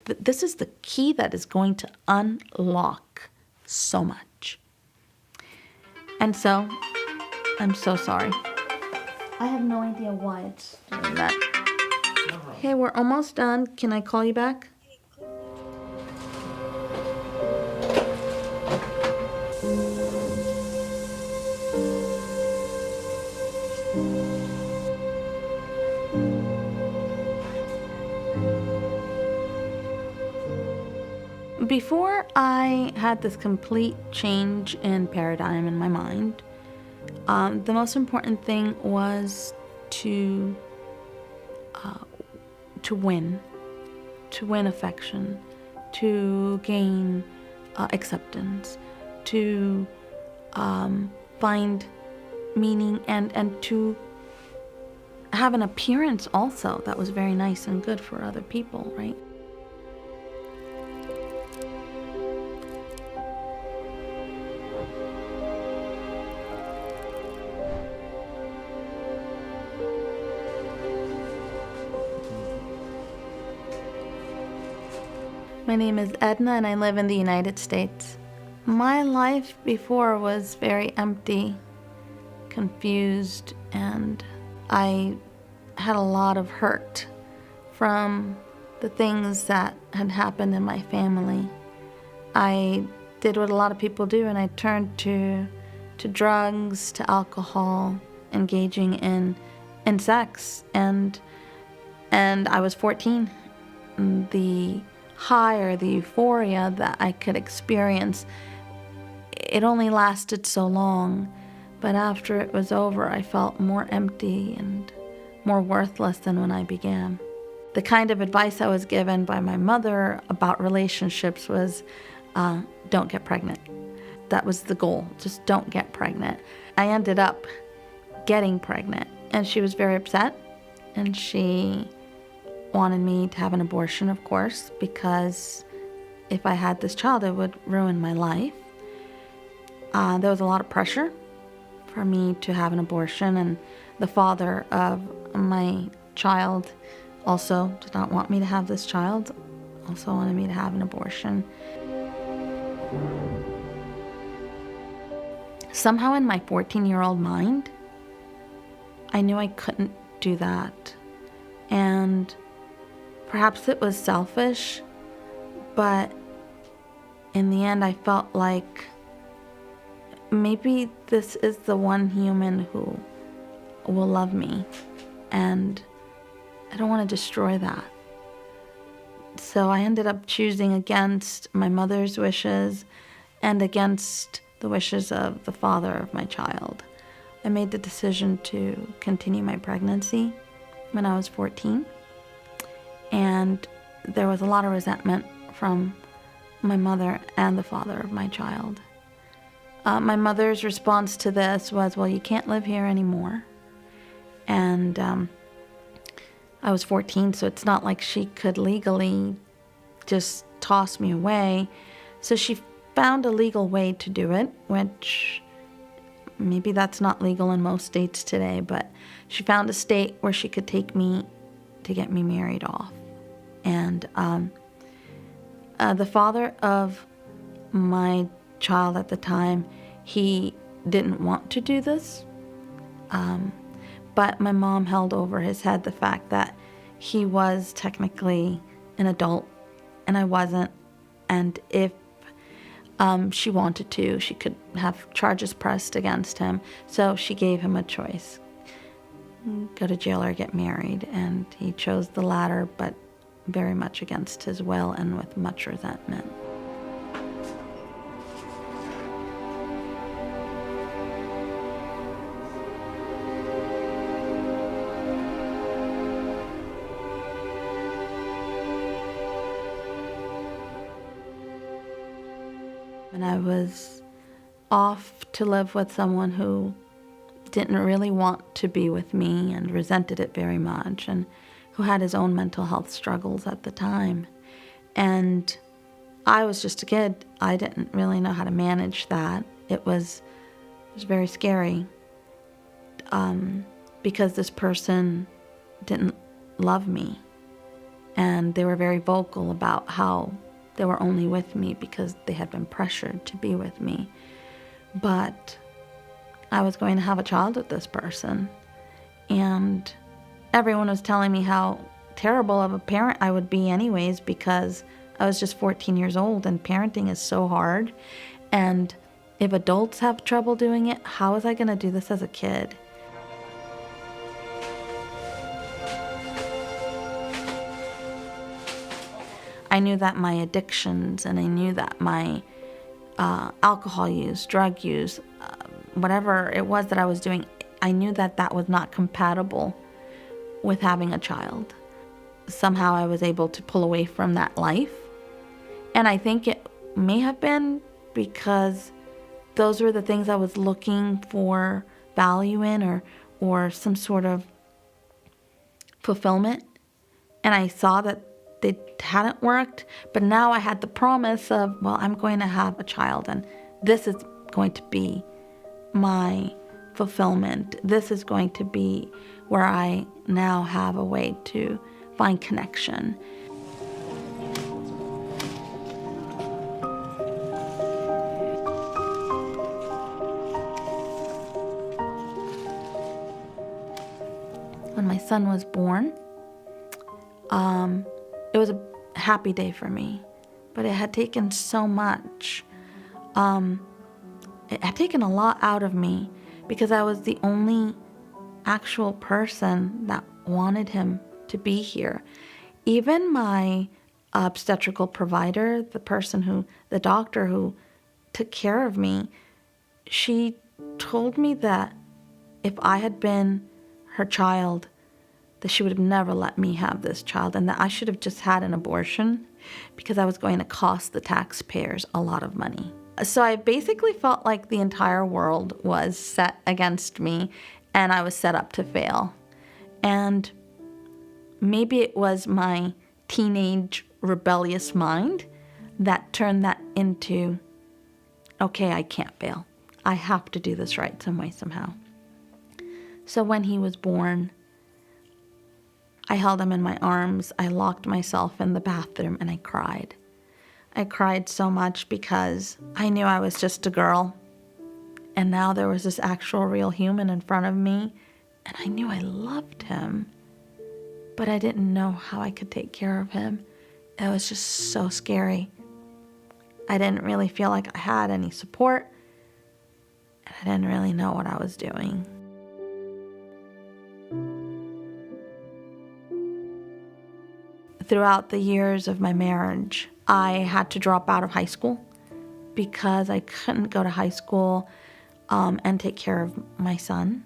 This is the key that is going to unlock so much. And so, I'm so sorry. I have no idea why it's doing that. Okay, we're almost done. Can I call you back? Before I had this complete change in paradigm in my mind, the most important thing was to win affection, to gain acceptance, to find meaning, and to have an appearance also that was very nice and good for other people, right? My name is Edna and I live in the United States. My life before was very empty, confused, and I had a lot of hurt from the things that had happened in my family. I did what a lot of people do, and I turned to drugs, to alcohol, engaging in sex, and I was 14. The high or the euphoria that I could experience, it only lasted so long, but after it was over, I felt more empty and more worthless than when I began. The kind of advice I was given by my mother about relationships was, don't get pregnant. That was the goal, just don't get pregnant. I ended up getting pregnant, and she was very upset, and she wanted me to have an abortion, of course, because if I had this child, it would ruin my life. There was a lot of pressure for me to have an abortion, and the father of my child also did not want me to have this child, also wanted me to have an abortion. Somehow in my 14-year-old mind, I knew I couldn't do that. And perhaps it was selfish, but in the end I felt like maybe this is the one human who will love me, and I don't want to destroy that. So I ended up choosing against my mother's wishes and against the wishes of the father of my child. I made the decision to continue my pregnancy when I was 14. And there was a lot of resentment from my mother and the father of my child. My mother's response to this was, well, you can't live here anymore. And I was 14, so it's not like she could legally just toss me away. So she found a legal way to do it, which maybe that's not legal in most states today, but she found a state where she could take me to get me married off. And the father of my child at the time, he didn't want to do this, but my mom held over his head the fact that he was technically an adult and I wasn't, and if she wanted to, she could have charges pressed against him. So she gave him a choice: go to jail or get married, and he chose the latter, but very much against his will and with much resentment. And I was off to live with someone who didn't really want to be with me and resented it very much, and who had his own mental health struggles at the time. And I was just a kid. I didn't really know how to manage that. It was very scary because this person didn't love me. And they were very vocal about how they were only with me because they had been pressured to be with me. But I was going to have a child with this person. And everyone was telling me how terrible of a parent I would be anyways, because I was just 14 years old and parenting is so hard. And if adults have trouble doing it, how was I going to do this as a kid? I knew that my addictions, and I knew that my alcohol use, drug use, whatever it was that I was doing, I knew that that was not compatible with having a child. Somehow I was able to pull away from that life. And I think it may have been because those were the things I was looking for value in, or some sort of fulfillment. And I saw that they hadn't worked, but now I had the promise of, well, I'm going to have a child, and this is going to be my fulfillment. This is going to be where I now have a way to find connection. When my son was born, it was a happy day for me, but it had taken so much. It had taken a lot out of me because I was the only actual person that wanted him to be here. Even my obstetrical provider, the doctor who took care of me, she told me that if I had been her child, that she would have never let me have this child, and that I should have just had an abortion because I was going to cost the taxpayers a lot of money. So I basically felt like the entire world was set against me and I was set up to fail. And maybe it was my teenage rebellious mind that turned that into, okay, I can't fail. I have to do this right some way, somehow. So when he was born, I held him in my arms, I locked myself in the bathroom, and I cried. I cried so much because I knew I was just a girl, and now there was this actual real human in front of me, and I knew I loved him, but I didn't know how I could take care of him. It was just so scary. I didn't really feel like I had any support, and I didn't really know what I was doing. Throughout the years of my marriage, I had to drop out of high school because I couldn't go to high school and take care of my son.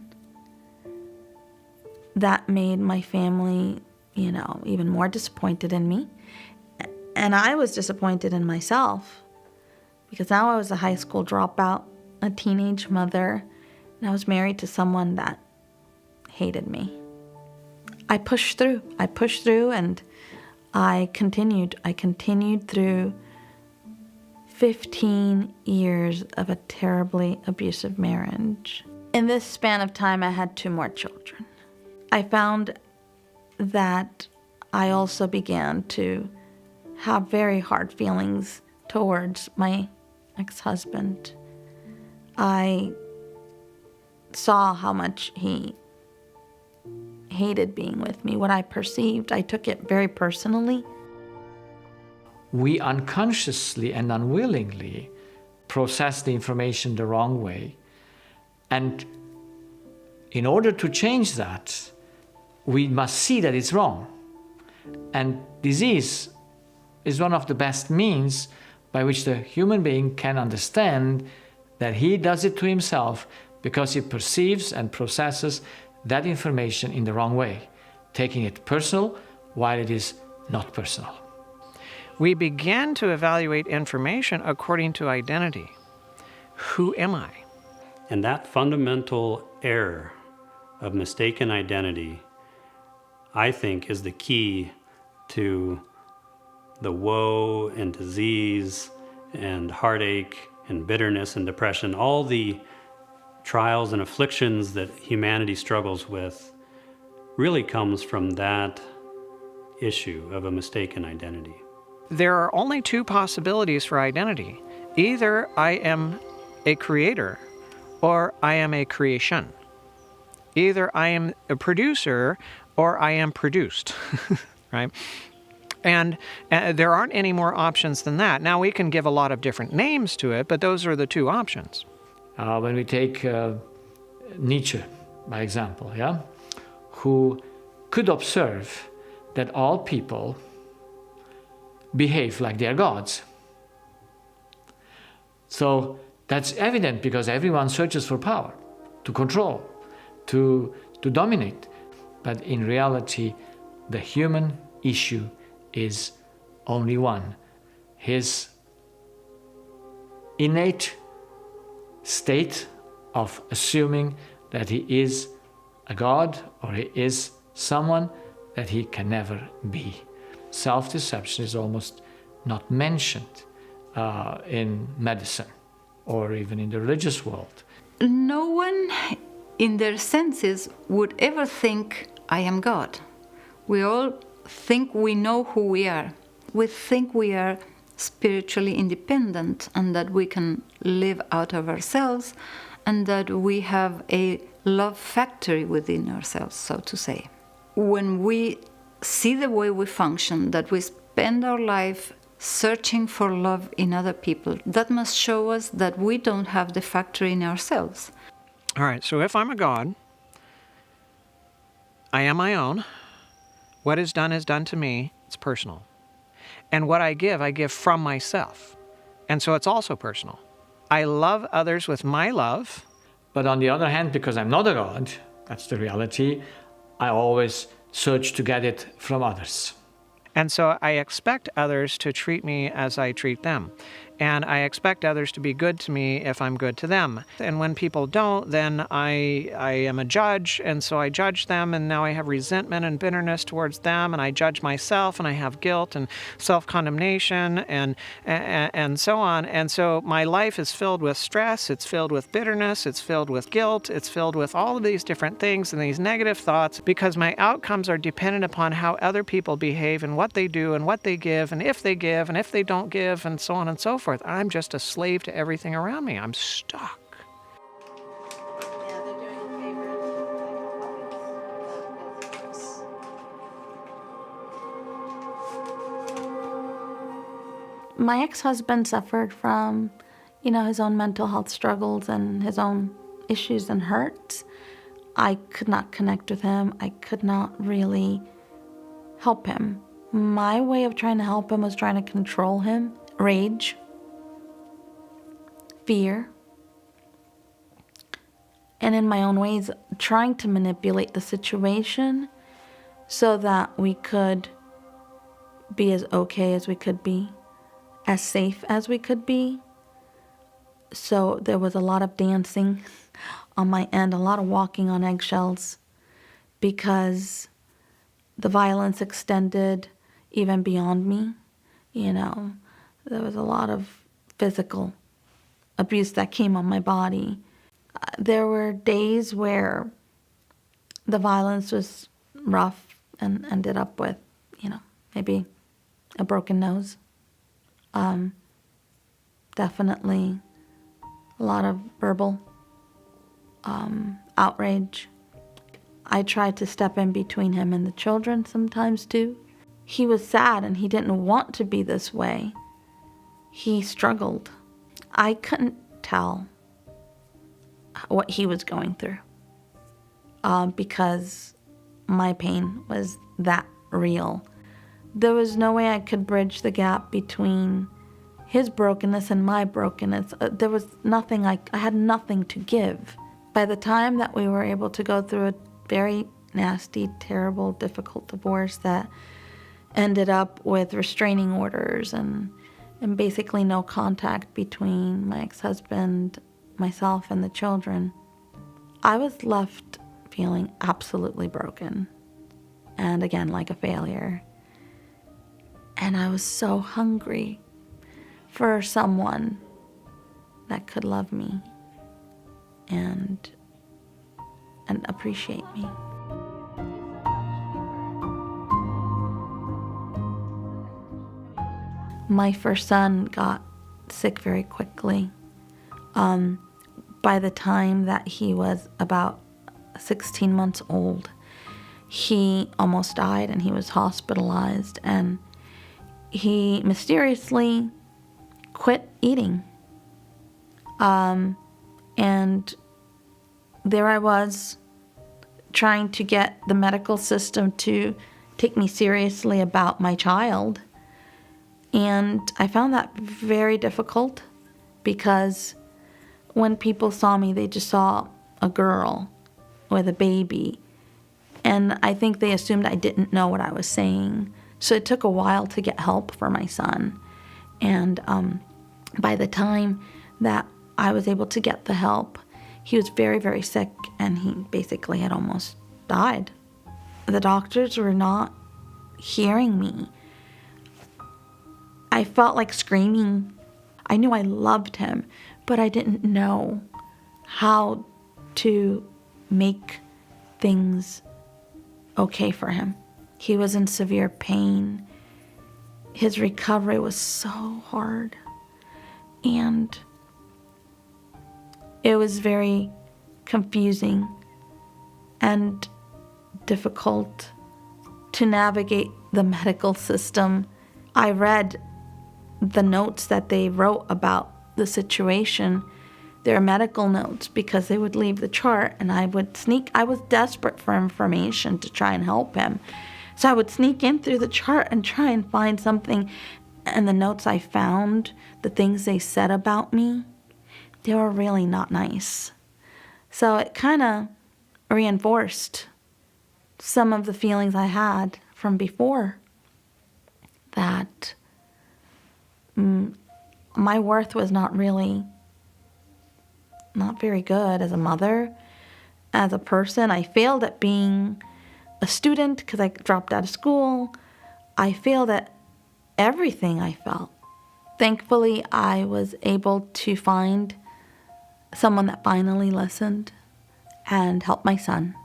That made my family, even more disappointed in me. And I was disappointed in myself because now I was a high school dropout, a teenage mother, and I was married to someone that hated me. I pushed through and I continued through 15 years of a terribly abusive marriage. In this span of time, I had 2 more children. I found that I also began to have very hard feelings towards my ex-husband. I saw how much he hated being with me. What I perceived, I took it very personally. We unconsciously and unwillingly process the information the wrong way. And in order to change that, we must see that it's wrong. And disease is one of the best means by which the human being can understand that he does it to himself because he perceives and processes that information in the wrong way, taking it personal while it is not personal. We began to evaluate information according to identity. Who am I? And that fundamental error of mistaken identity, I think, is the key to the woe and disease and heartache and bitterness and depression, all the trials and afflictions that humanity struggles with really comes from that issue of a mistaken identity? There are only two possibilities for identity. Either I am a creator or I am a creation. Either I am a producer or I am produced, right? And there aren't any more options than that. Now, we can give a lot of different names to it, but those are the two options. When we take Nietzsche, by example, yeah, who could observe that all people behave like they are gods. So that's evident because everyone searches for power, to control, to dominate. But in reality, the human issue is only one. His innate state of assuming that he is a god or he is someone that he can never be. Self-deception is almost not mentioned in medicine or even in the religious world. No one in their senses would ever think, I am God. We all think we know who we are. We think we are spiritually independent and that we can live out of ourselves and that we have a love factory within ourselves, so to say. When we see the way we function, that we spend our life searching for love in other people, that must show us that we don't have the factory in ourselves. All right, so if I'm a god, I am my own. What is done to me. It's personal. And what I give from myself. And so it's also personal. I love others with my love. But on the other hand, because I'm not a god, that's the reality, I always search to get it from others. And so I expect others to treat me as I treat them. And I expect others to be good to me if I'm good to them. And when people don't, then I am a judge, and so I judge them, and now I have resentment and bitterness towards them, and I judge myself, and I have guilt and self-condemnation and so on. And so my life is filled with stress, it's filled with bitterness, it's filled with guilt, it's filled with all of these different things and these negative thoughts because my outcomes are dependent upon how other people behave and what they do and what they give and if they don't give and so on and so forth. I'm just a slave to everything around me. I'm stuck. My ex-husband suffered from, his own mental health struggles and his own issues and hurts. I could not connect with him. I could not really help him. My way of trying to help him was trying to control him. Rage. Fear. And in my own ways, trying to manipulate the situation so that we could be as okay as we could be, as safe as we could be. So there was a lot of dancing on my end, a lot of walking on eggshells, because the violence extended even beyond me. There was a lot of physical abuse that came on my body. There were days where the violence was rough and ended up with, maybe a broken nose. Definitely a lot of verbal outrage. I tried to step in between him and the children sometimes too. He was sad and he didn't want to be this way. He struggled. I couldn't tell what he was going through because my pain was that real. There was no way I could bridge the gap between his brokenness and my brokenness. There was nothing, I had nothing to give. By the time that we were able to go through a very nasty, terrible, difficult divorce that ended up with restraining orders and basically no contact between my ex-husband, myself, and the children, I was left feeling absolutely broken. And again, like a failure. And I was so hungry for someone that could love me and appreciate me. My first son got sick very quickly. By the time that he was about 16 months old, he almost died and he was hospitalized, and he mysteriously quit eating. And there I was trying to get the medical system to take me seriously about my child. And I found that very difficult because when people saw me, they just saw a girl with a baby. And I think they assumed I didn't know what I was saying. So it took a while to get help for my son. And by the time that I was able to get the help, he was very, very sick, and he basically had almost died. The doctors were not hearing me. I felt like screaming. I knew I loved him, but I didn't know how to make things okay for him. He was in severe pain. His recovery was so hard. And it was very confusing and difficult to navigate the medical system. I read the notes that they wrote about the situation, their medical notes, because they would leave the chart and I would sneak. I was desperate for information to try and help him. So I would sneak in through the chart and try and find something. And the notes I found, the things they said about me, they were really not nice. So it kind of reinforced some of the feelings I had from before, that my worth was not very good as a mother, as a person. I failed at being a student because I dropped out of school. I failed at everything I felt. Thankfully, I was able to find someone that finally listened and helped my son.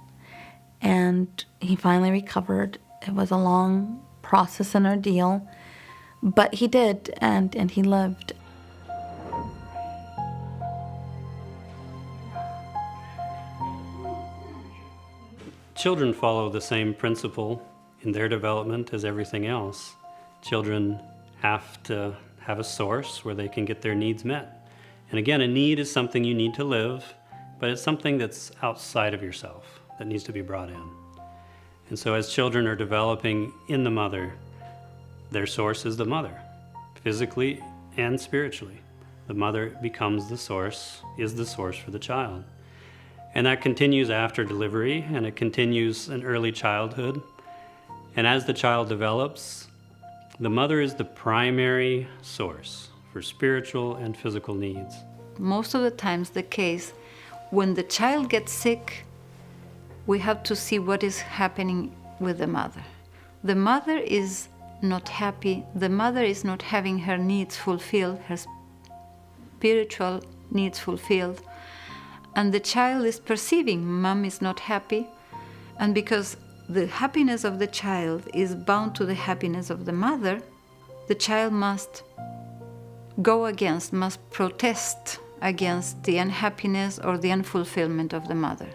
And he finally recovered. It was a long process and ordeal, but he did, and he lived. Children follow the same principle in their development as everything else. Children have to have a source where they can get their needs met. And again, a need is something you need to live, but it's something that's outside of yourself that needs to be brought in. And so as children are developing in the mother, their source is the mother, physically and spiritually. The mother becomes the source, is the source for the child. And that continues after delivery, and it continues in early childhood. And as the child develops, the mother is the primary source for spiritual and physical needs. Most of the times the case, when the child gets sick, we have to see what is happening with the mother. The mother is not happy. The mother is not having her needs fulfilled, her spiritual needs fulfilled. And the child is perceiving mom is not happy. And because the happiness of the child is bound to the happiness of the mother, the child must protest against the unhappiness or the unfulfillment of the mother.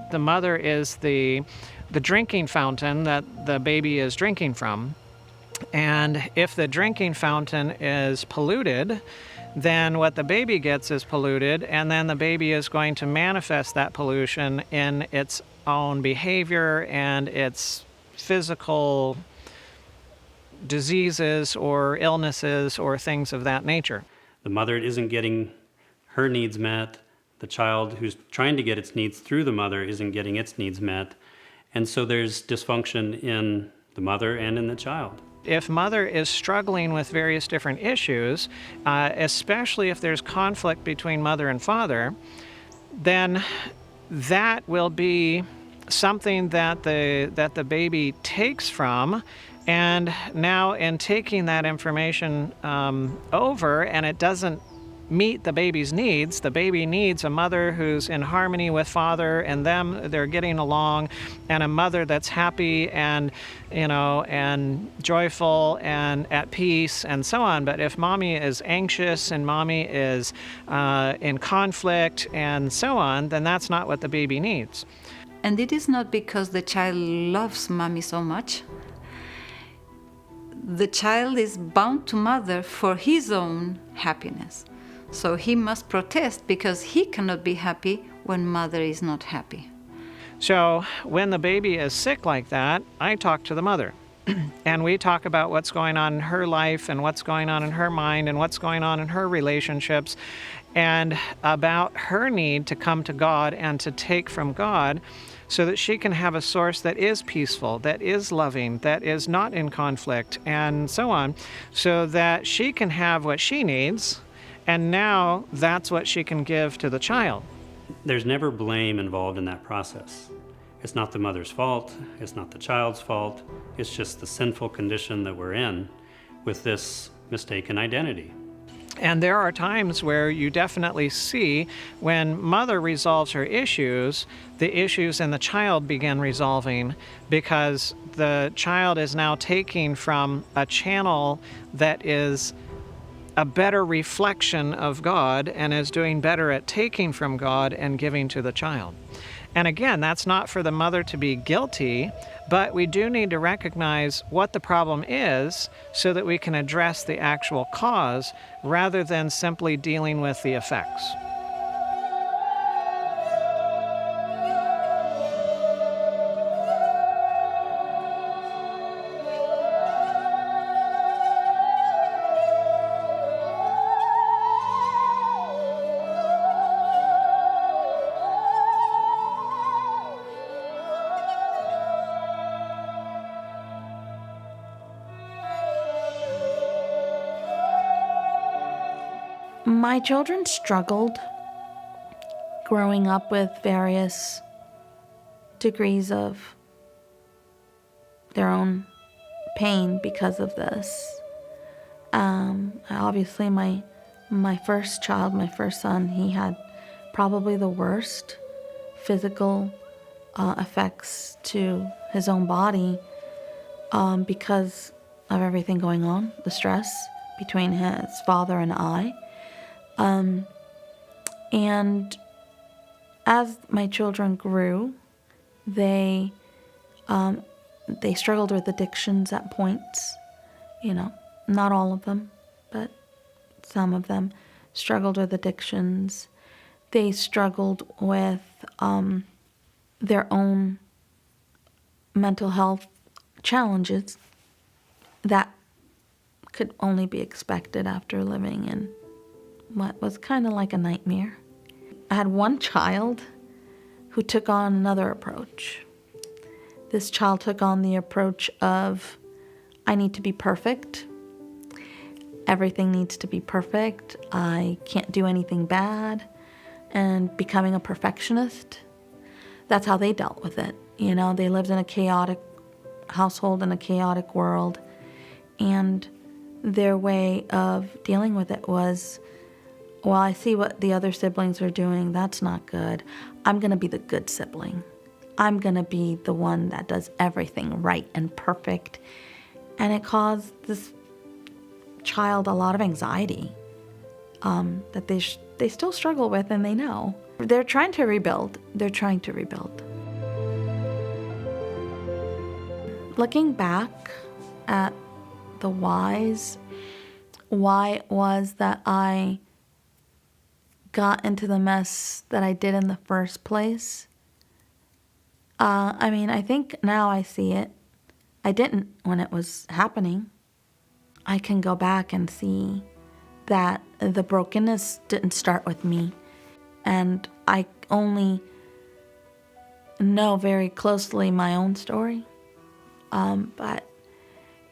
The mother is the drinking fountain that the baby is drinking from. And if the drinking fountain is polluted, then what the baby gets is polluted, and then the baby is going to manifest that pollution in its own behavior and its physical diseases or illnesses or things of that nature. The mother isn't getting her needs met. The child who's trying to get its needs through the mother isn't getting its needs met. And so there's dysfunction in the mother and in the child. If mother is struggling with various different issues, especially if there's conflict between mother and father, then that will be something that the baby takes from, and now in taking that information over, and it doesn't meet the baby's needs. The baby needs a mother who's in harmony with father and them, they're getting along, and a mother that's happy and, and joyful and at peace and so on. But if mommy is anxious and mommy is in conflict and so on, then that's not what the baby needs. And it is not because the child loves mommy so much. The child is bound to mother for his own happiness. So he must protest because he cannot be happy when mother is not happy. So when the baby is sick like that, I talk to the mother. And we talk about what's going on in her life and what's going on in her mind and what's going on in her relationships and about her need to come to God and to take from God so that she can have a source that is peaceful, that is loving, that is not in conflict, and so on, so that she can have what she needs, and now that's what she can give to the child. There's never blame involved in that process. It's not the mother's fault, it's not the child's fault, it's just the sinful condition that we're in with this mistaken identity. And there are times where you definitely see when mother resolves her issues, the issues in the child begin resolving because the child is now taking from a channel that is a better reflection of God and is doing better at taking from God and giving to the child. And again, that's not for the mother to be guilty, but we do need to recognize what the problem is so that we can address the actual cause rather than simply dealing with the effects. My children struggled growing up with various degrees of their own pain because of this. Obviously, my first child, my first son, he had probably the worst physical effects to his own body because of everything going on, the stress between his father and I. And as my children grew, they struggled with addictions at points. Not all of them, but some of them struggled with addictions. They struggled with their own mental health challenges that could only be expected after living in what was kind of like a nightmare. I had one child who took on another approach. This child took on the approach of, I need to be perfect. Everything needs to be perfect. I can't do anything bad. And becoming a perfectionist. That's how they dealt with it. They lived in a chaotic household in a chaotic world. And their way of dealing with it was, well, I see what the other siblings are doing. That's not good. I'm going to be the good sibling. I'm going to be the one that does everything right and perfect. And it caused this child a lot of anxiety that they still struggle with, and they know. They're trying to rebuild. Looking back at the whys, why it was that I got into the mess that I did in the first place. I think now I see it. I didn't when it was happening. I can go back and see that the brokenness didn't start with me. And I only know very closely my own story. But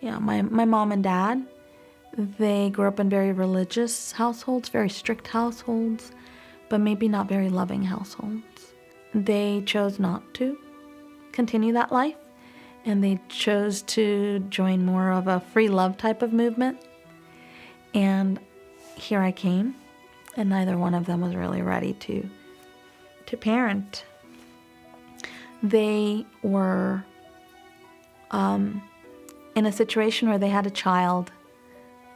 my mom and dad, they grew up in very religious households, very strict households, but maybe not very loving households. They chose not to continue that life, and they chose to join more of a free love type of movement. And here I came. and neither one of them was really ready to parent. They were in a situation where they had a child,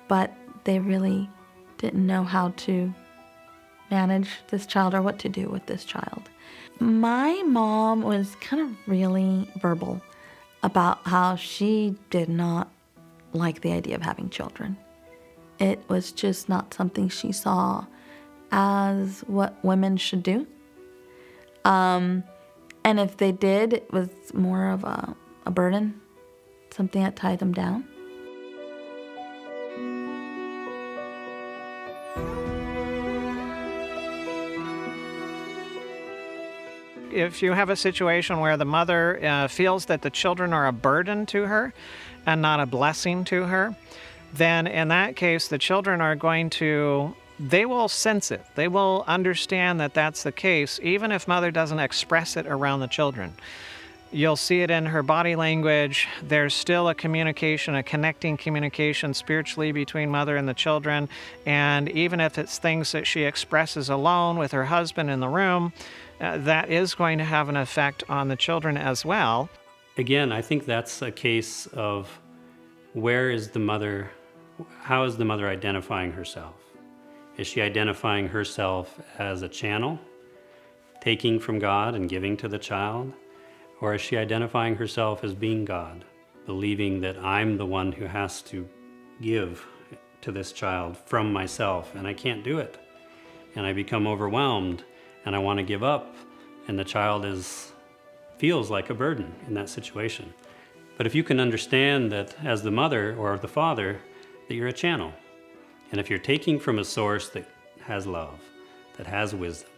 but they really didn't know how to manage this child or what to do with this child. My mom was kind of really verbal about how she did not like the idea of having children. It was just not something she saw as what women should do. And if they did, it was more of a burden, something that tied them down. If you have a situation where the mother feels that the children are a burden to her and not a blessing to her, then in that case, the children are going to, they will sense it. They will understand that that's the case, even if mother doesn't express it around the children. You'll see it in her body language. There's still a communication, a connecting communication spiritually between mother and the children. And even if it's things that she expresses alone with her husband in the room, that is going to have an effect on the children as well. Again, I think that's a case of where is the mother, how is the mother identifying herself? Is she identifying herself as a channel, taking from God and giving to the child? Or is she identifying herself as being God, believing that I'm the one who has to give to this child from myself, and I can't do it? And I become overwhelmed, and I want to give up, and the child feels like a burden in that situation. But if you can understand that as the mother or the father, that you're a channel, and if you're taking from a source that has love, that has wisdom,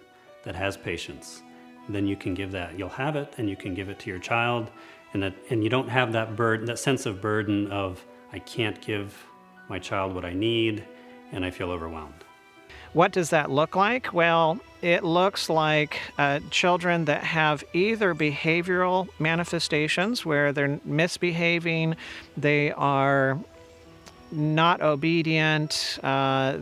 that has patience, then you can give that. You'll have it, and you can give it to your child, and you don't have that burden, that sense of burden of, I can't give my child what I need, and I feel overwhelmed. What does that look like? Well, it looks like children that have either behavioral manifestations where they're misbehaving, they are not obedient, they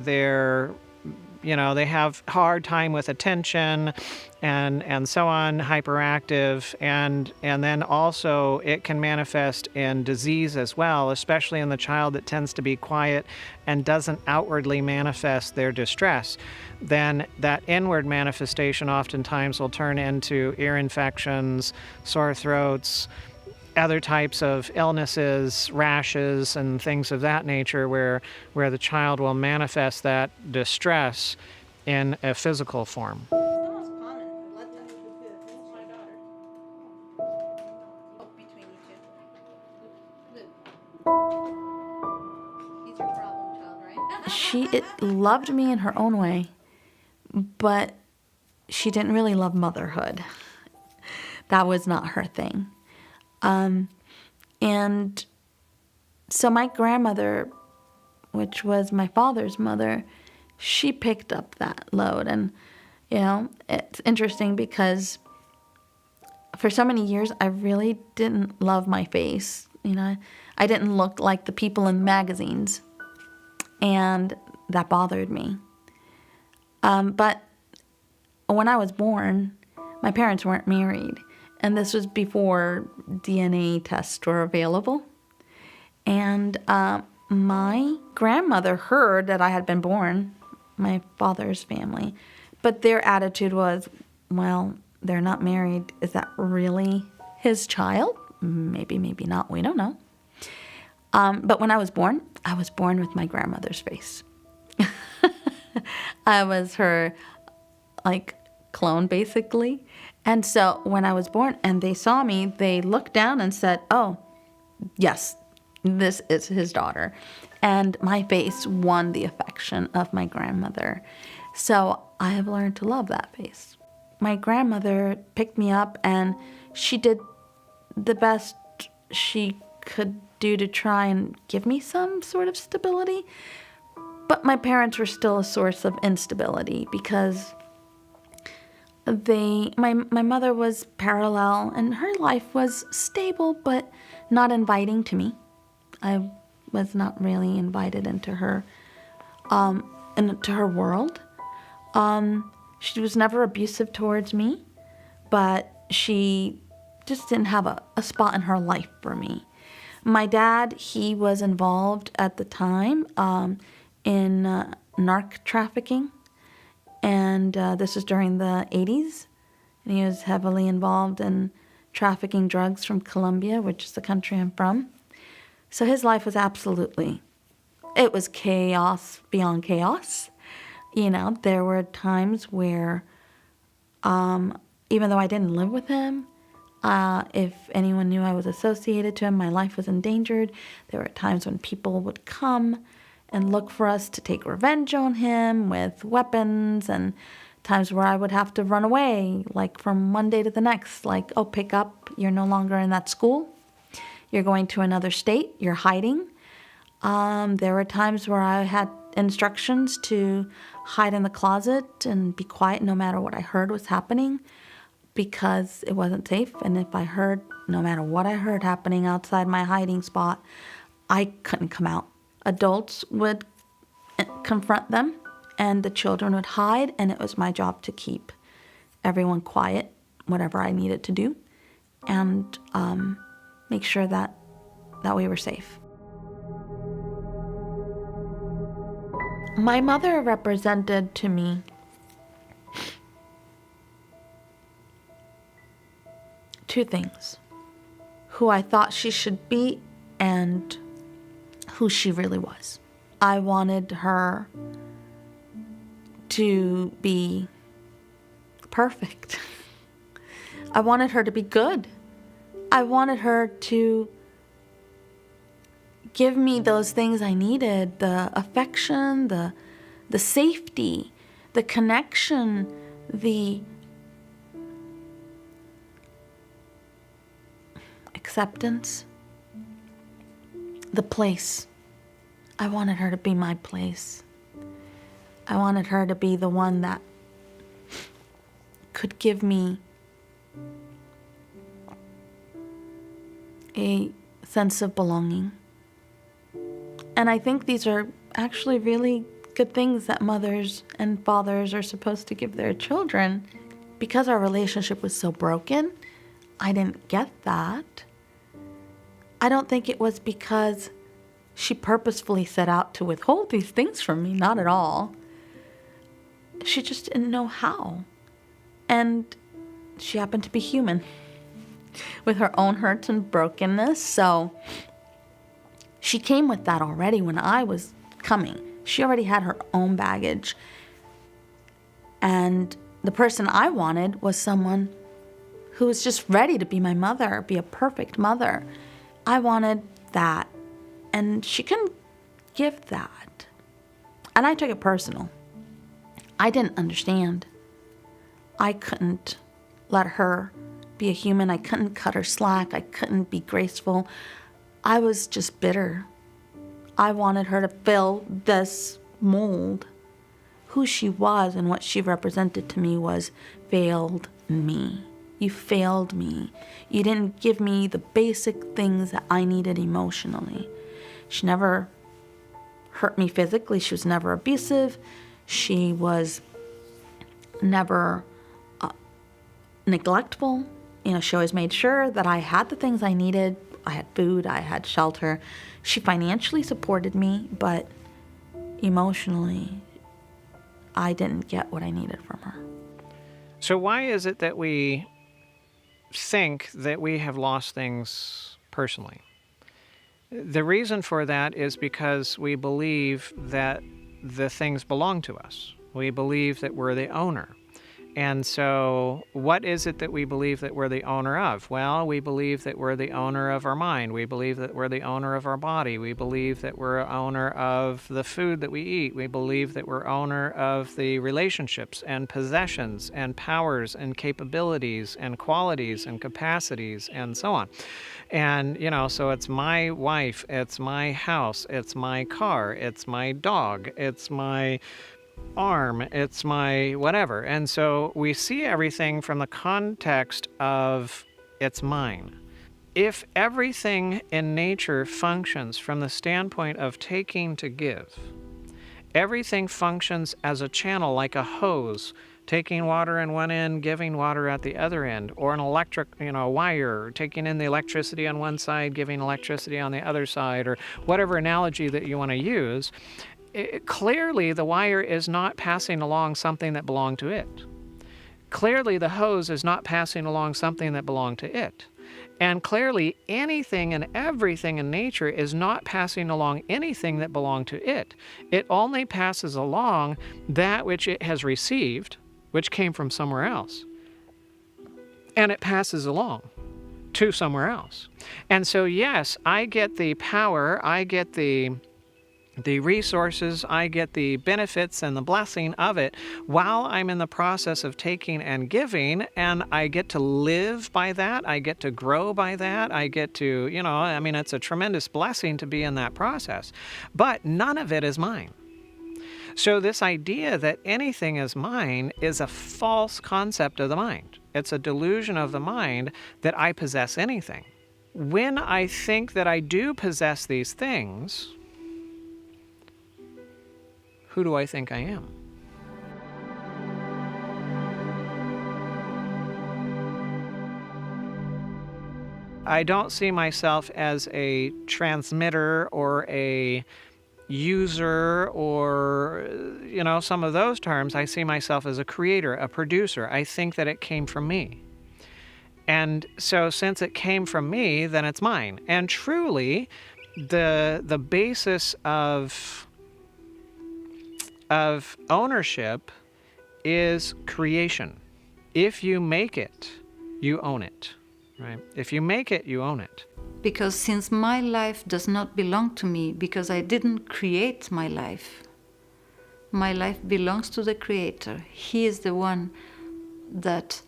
have hard time with attention and so on, hyperactive, and then also it can manifest in disease as well, especially in the child that tends to be quiet and doesn't outwardly manifest their distress. Then that inward manifestation oftentimes will turn into ear infections, sore throats, other types of illnesses, rashes, and things of that nature where the child will manifest that distress in a physical form. She loved me in her own way, but she didn't really love motherhood. That was not her thing. And so my grandmother, which was my father's mother, she picked up that load. And, it's interesting because for so many years, I really didn't love my face. I didn't look like the people in the magazines. And that bothered me. But when I was born, my parents weren't married. And this was before DNA tests were available. And my grandmother heard that I had been born, my father's family. But their attitude was, well, they're not married. Is that really his child? Maybe, maybe not. We don't know. But when I was born with my grandmother's face. I was her, clone, basically. And so when I was born and they saw me, they looked down and said, oh, yes, this is his daughter. And my face won the affection of my grandmother. So I have learned to love that face. My grandmother picked me up and she did the best she could do to try and give me some sort of stability. But my parents were still a source of instability because my mother was parallel and her life was stable but not inviting to me. I was not really invited into her world. She was never abusive towards me, but she just didn't have a spot in her life for me. My dad, he was involved at the time in narc trafficking, and this was during the 80s, and he was heavily involved in trafficking drugs from Colombia, which is the country I'm from. So his life was it was chaos beyond chaos. You know, there were times where, even though I didn't live with him, if anyone knew I was associated to him, my life was endangered. There were times when people would come and look for us to take revenge on him with weapons, and times where I would have to run away, like from one day to the next, like, oh, pick up, you're no longer in that school. You're going to another state, you're hiding. There were times where I had instructions to hide in the closet and be quiet no matter what I heard was happening, because it wasn't safe. And if I heard, no matter what I heard happening outside my hiding spot, I couldn't come out. Adults would confront them and the children would hide, and it was my job to keep everyone quiet, whatever I needed to do, and make sure that we were safe. My mother represented to me two things: who I thought she should be and who she really was. I wanted her to be perfect. I wanted her to be good. I wanted her to give me those things I needed: the affection, the safety, the connection, the acceptance, the place. I wanted her to be my place. I wanted her to be the one that could give me a sense of belonging. And I think these are actually really good things that mothers and fathers are supposed to give their children. Because our relationship was so broken, I didn't get that. I don't think it was because she purposefully set out to withhold these things from me, not at all. She just didn't know how. And she happened to be human with her own hurts and brokenness. So she came with that already when I was coming. She already had her own baggage. And the person I wanted was someone who was just ready to be my mother, be a perfect mother. I wanted that. And she couldn't give that. And I took it personal. I didn't understand. I couldn't let her be a human. I couldn't cut her slack. I couldn't be graceful. I was just bitter. I wanted her to fill this mold. Who she was and what she represented to me was failed me. You failed me. You didn't give me the basic things that I needed emotionally. She never hurt me physically. She was never abusive. She was never neglectful. You know, she always made sure that I had the things I needed. I had food, I had shelter. She financially supported me, but emotionally, I didn't get what I needed from her. So why is it that we think that we have lost things personally? The reason for that is because we believe that the things belong to us. We believe that we're the owner. And so what is it that we believe that we're the owner of? Well, we believe that we're the owner of our mind. We believe that we're the owner of our body. We believe that we're owner of the food that we eat. We believe that we're owner of the relationships and possessions and powers and capabilities and qualities and capacities and so on. And, you know, so it's my wife, it's my house, it's my car, it's my dog, it's my arm, it's my whatever. And so we see everything from the context of it's mine. If everything in nature functions from the standpoint of taking to give, Everything functions as a channel, like a hose, taking water in one end, giving water at the other end, or an electric, wire, taking in the electricity on one side, giving electricity on the other side, or whatever analogy that you want to use. Clearly, the wire is not passing along something that belonged to it. Clearly, the hose is not passing along something that belonged to it. And clearly, anything and everything in nature is not passing along anything that belonged to it. It only passes along that which it has received, which came from somewhere else. And it passes along to somewhere else. And so, yes, I get the power, I get the resources, I get the benefits and the blessing of it while I'm in the process of taking and giving, and I get to live by that, I get to grow by that, I get to, it's a tremendous blessing to be in that process. But none of it is mine. So this idea that anything is mine is a false concept of the mind. It's a delusion of the mind that I possess anything. When I think that I do possess these things, who do I think I am? I don't see myself as a transmitter or a user or, some of those terms. I see myself as a creator, a producer. I think that it came from me. And so since it came from me, then it's mine. And truly, the basis of ownership is creation. If you make it, you own it, right? If you make it, you own it. Because since my life does not belong to me, because I didn't create my life belongs to the Creator. He is the one that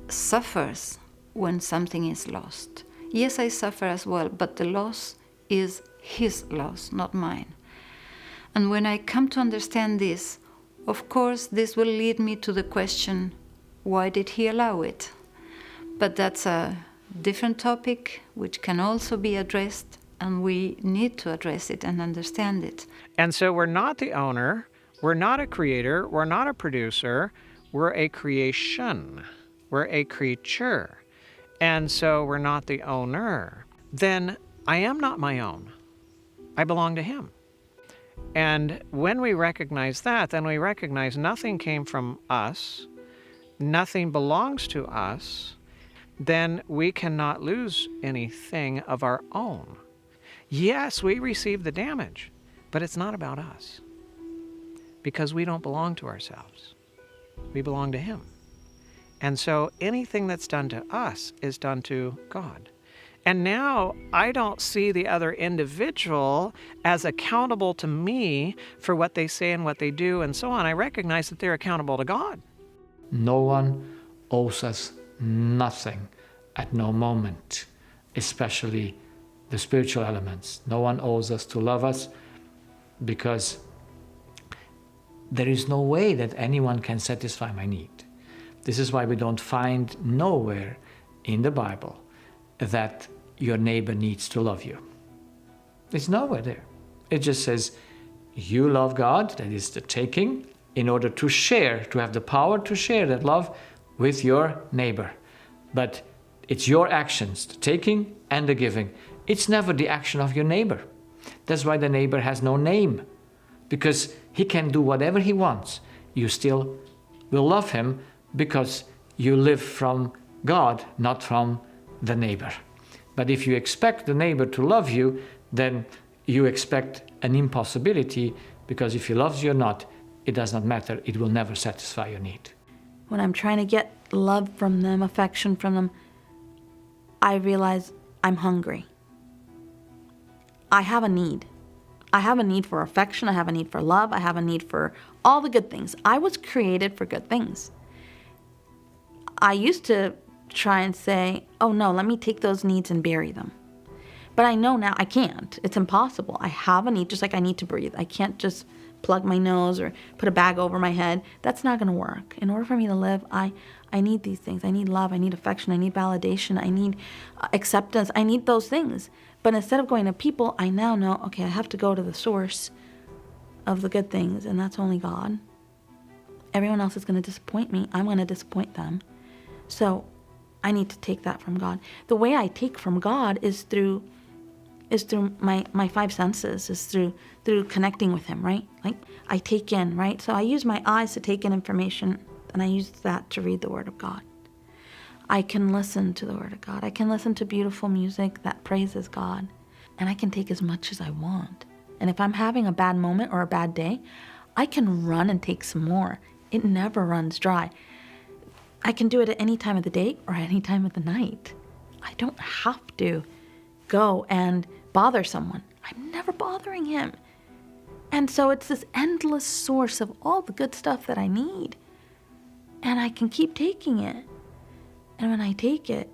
suffers when something is lost. Yes, I suffer as well, but the loss is His loss, not mine. And when I come to understand this, of course, this will lead me to the question, why did He allow it? But that's a different topic which can also be addressed, and we need to address it and understand it. And so we're not the owner, we're not a creator, we're not a producer, we're a creation, we're a creature. And so we're not the owner. Then I am not my own. I belong to Him. And when we recognize that, then we recognize nothing came from us, nothing belongs to us, then we cannot lose anything of our own. Yes, we receive the damage, but it's not about us, because we don't belong to ourselves. We belong to Him. And so anything that's done to us is done to God. And now I don't see the other individual as accountable to me for what they say and what they do and so on. I recognize that they're accountable to God. No one owes us nothing at no moment, especially the spiritual elements. No one owes us to love us, because there is no way that anyone can satisfy my need. This is why we don't find nowhere in the Bible that your neighbor needs to love you. It's nowhere there. It just says you love God, that is the taking, in order to share, to have the power to share that love with your neighbor. But it's your actions, the taking and the giving. It's never the action of your neighbor. That's why the neighbor has no name, because he can do whatever he wants. You still will love him because you live from God, not from the neighbor. But if you expect the neighbor to love you, then you expect an impossibility, because if he loves you or not, it does not matter. It will never satisfy your need. When I'm trying to get love from them, affection from them, I realize I'm hungry. I have a need. I have a need for affection. I have a need for love. I have a need for all the good things. I was created for good things. I used to try and say, oh no, let me take those needs and bury them. But I know now I can't. It's impossible. I have a need, just like I need to breathe. I can't just plug my nose or put a bag over my head. That's not going to work. In order for me to live, I need these things. I need love. I need affection. I need validation. I need acceptance. I need those things. But instead of going to people, I now know, okay, I have to go to the source of the good things, and that's only God. Everyone else is going to disappoint me. I'm going to disappoint them. So I need to take that from God. The way I take from God is through my five senses, is through connecting with him, right? Like I take in, right? So I use my eyes to take in information, and I use that to read the Word of God. I can listen to the Word of God. I can listen to beautiful music that praises God, and I can take as much as I want. And if I'm having a bad moment or a bad day, I can run and take some more. It never runs dry. I can do it at any time of the day or at any time of the night. I don't have to go and bother someone. I'm never bothering him. And so it's this endless source of all the good stuff that I need. And I can keep taking it. And when I take it,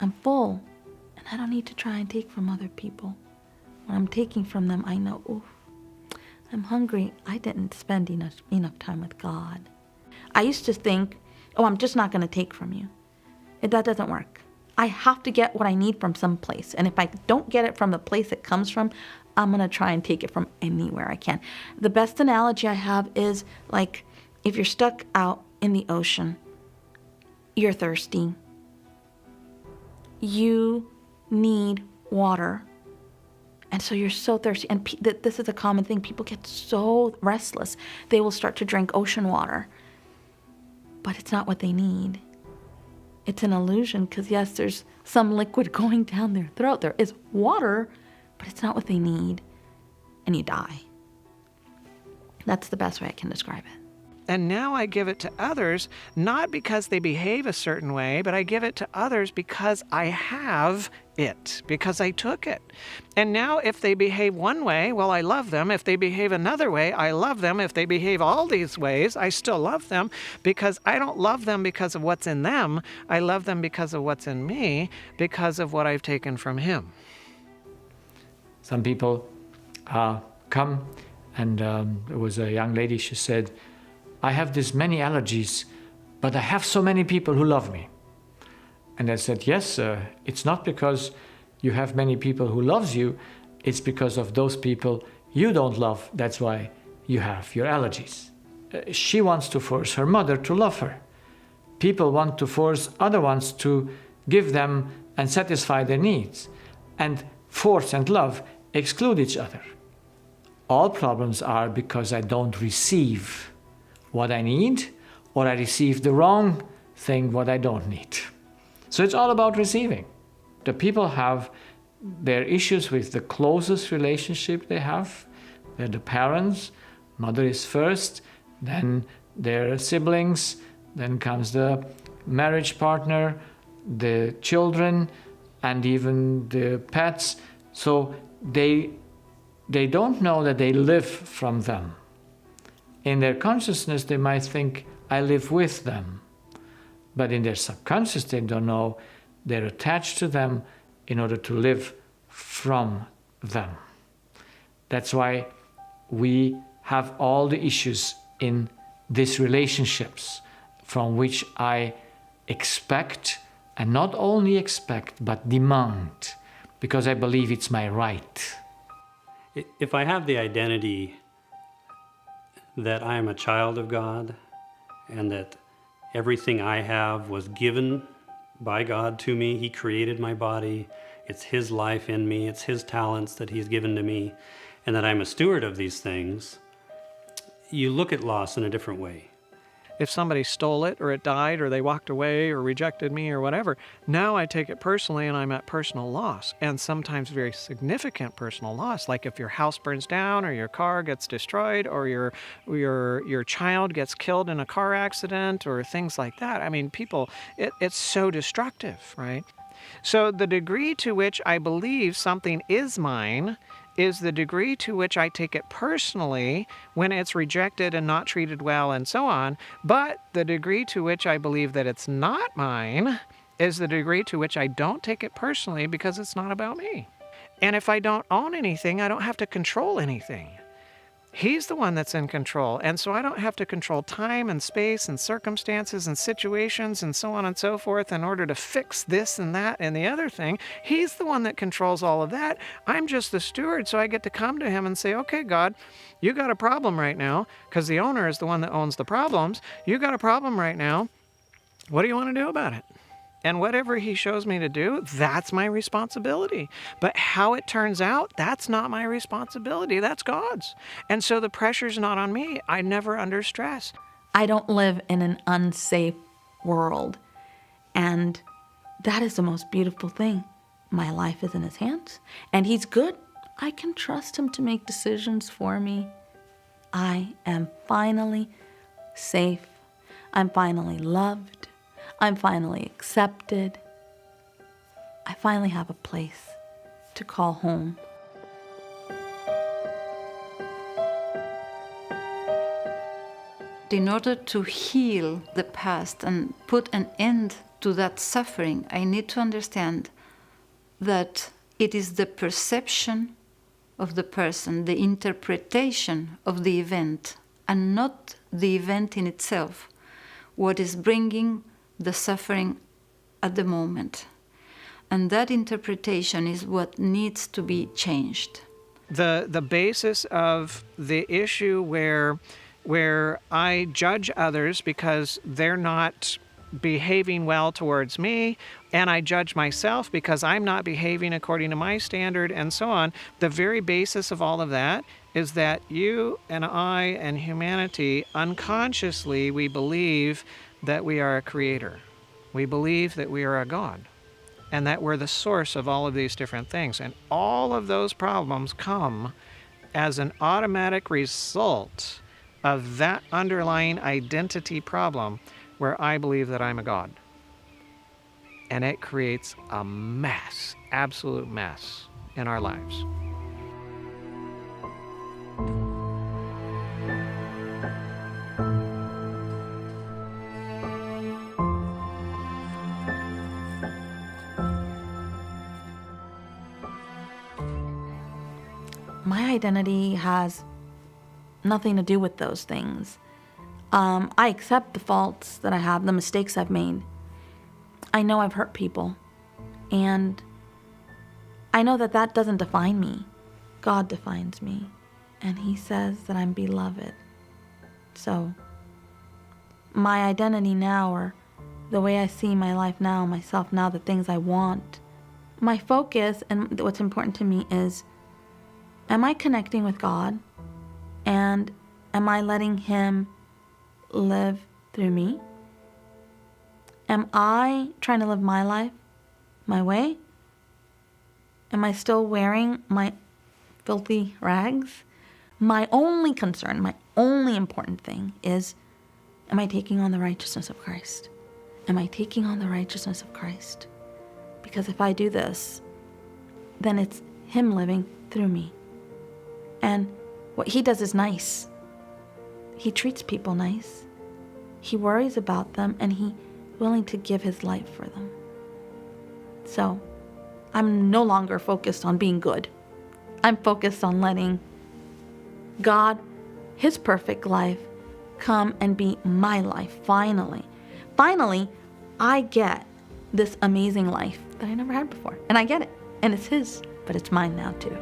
I'm full. And I don't need to try and take from other people. When I'm taking from them, I know, ooh, I'm hungry. I didn't spend enough time with God. I used to think, oh, I'm just not going to take from you. That doesn't work. I have to get what I need from some place. And if I don't get it from the place it comes from, I'm going to try and take it from anywhere I can. The best analogy I have is like if you're stuck out in the ocean, you're thirsty. You need water. And so you're so thirsty. And this is a common thing. People get so restless. They will start to drink ocean water. But it's not what they need. It's an illusion because, yes, there's some liquid going down their throat. There is water, but it's not what they need. And you die. That's the best way I can describe it. And now I give it to others, not because they behave a certain way, but I give it to others because I have it, because I took it. And now if they behave one way, well, I love them. If they behave another way, I love them. If they behave all these ways, I still love them, because I don't love them because of what's in them. I love them because of what's in me, because of what I've taken from him. Some people come, and there was a young lady, she said, I have this many allergies, but I have so many people who love me. And I said, yes, it's not because you have many people who loves you, it's because of those people you don't love. That's why you have your allergies. She wants to force her mother to love her. People want to force other ones to give them and satisfy their needs. And force and love exclude each other. All problems are because I don't receive what I need, or I receive the wrong thing, what I don't need. So it's all about receiving. The people have their issues with the closest relationship they have. They're the parents, mother is first, then their siblings, then comes the marriage partner, the children, and even the pets. So they don't know that they live from them. In their consciousness, they might think, I live with them. But in their subconscious, they don't know they're attached to them in order to live from them. That's why we have all the issues in these relationships from which I expect, and not only expect, but demand, because I believe it's my right. If I have the identity that I am a child of God, and that everything I have was given by God to me. He created my body. It's His life in me. It's His talents that He's given to me, and that I'm a steward of these things. You look at loss in a different way. If somebody stole it, or it died, or they walked away, or rejected me, or whatever, now I take it personally and I'm at personal loss, and sometimes very significant personal loss, like if your house burns down, or your car gets destroyed, or your child gets killed in a car accident, or things like that. I mean, people, it's so destructive, right? So the degree to which I believe something is mine is the degree to which I take it personally when it's rejected and not treated well and so on. But the degree to which I believe that it's not mine is the degree to which I don't take it personally, because it's not about me. And if I don't own anything, I don't have to control anything. He's the one that's in control. And so I don't have to control time and space and circumstances and situations and so on and so forth in order to fix this and that and the other thing. He's the one that controls all of that. I'm just the steward, so I get to come to him and say, okay, God, you got a problem right now, because the owner is the one that owns the problems. You got a problem right now. What do you want to do about it? And whatever he shows me to do, that's my responsibility. But how it turns out, that's not my responsibility. That's God's. And so the pressure's not on me. I never under stress. I don't live in an unsafe world. And that is the most beautiful thing. My life is in his hands, and he's good. I can trust him to make decisions for me. I am finally safe. I'm finally loved. I'm finally accepted. I finally have a place to call home. In order to heal the past and put an end to that suffering, I need to understand that it is the perception of the person, the interpretation of the event, and not the event in itself, what is bringing the suffering at the moment. And that interpretation is what needs to be changed. The basis of the issue where I judge others because they're not behaving well towards me, and I judge myself because I'm not behaving according to my standard, and so on, the very basis of all of that is that you and I and humanity, unconsciously, we believe that we are a creator. We believe that we are a God, and that we're the source of all of these different things. And all of those problems come as an automatic result of that underlying identity problem where I believe that I'm a God. And it creates a mess, absolute mess in our lives. My identity has nothing to do with those things. I accept the faults that I have, the mistakes I've made. I know I've hurt people, and I know that that doesn't define me. God defines me, and he says that I'm beloved. So my identity now, or the way I see my life now, myself now, the things I want, my focus and what's important to me is, am I connecting with God? And am I letting him live through me? Am I trying to live my life my way? Am I still wearing my filthy rags? My only concern, my only important thing is, am I taking on the righteousness of Christ? Am I taking on the righteousness of Christ? Because if I do this, then it's him living through me. And what he does is nice. He treats people nice. He worries about them, and he's willing to give his life for them. So I'm no longer focused on being good. I'm focused on letting God, his perfect life, come and be my life, finally. Finally, I get this amazing life that I never had before. And I get it. And it's his, but it's mine now too.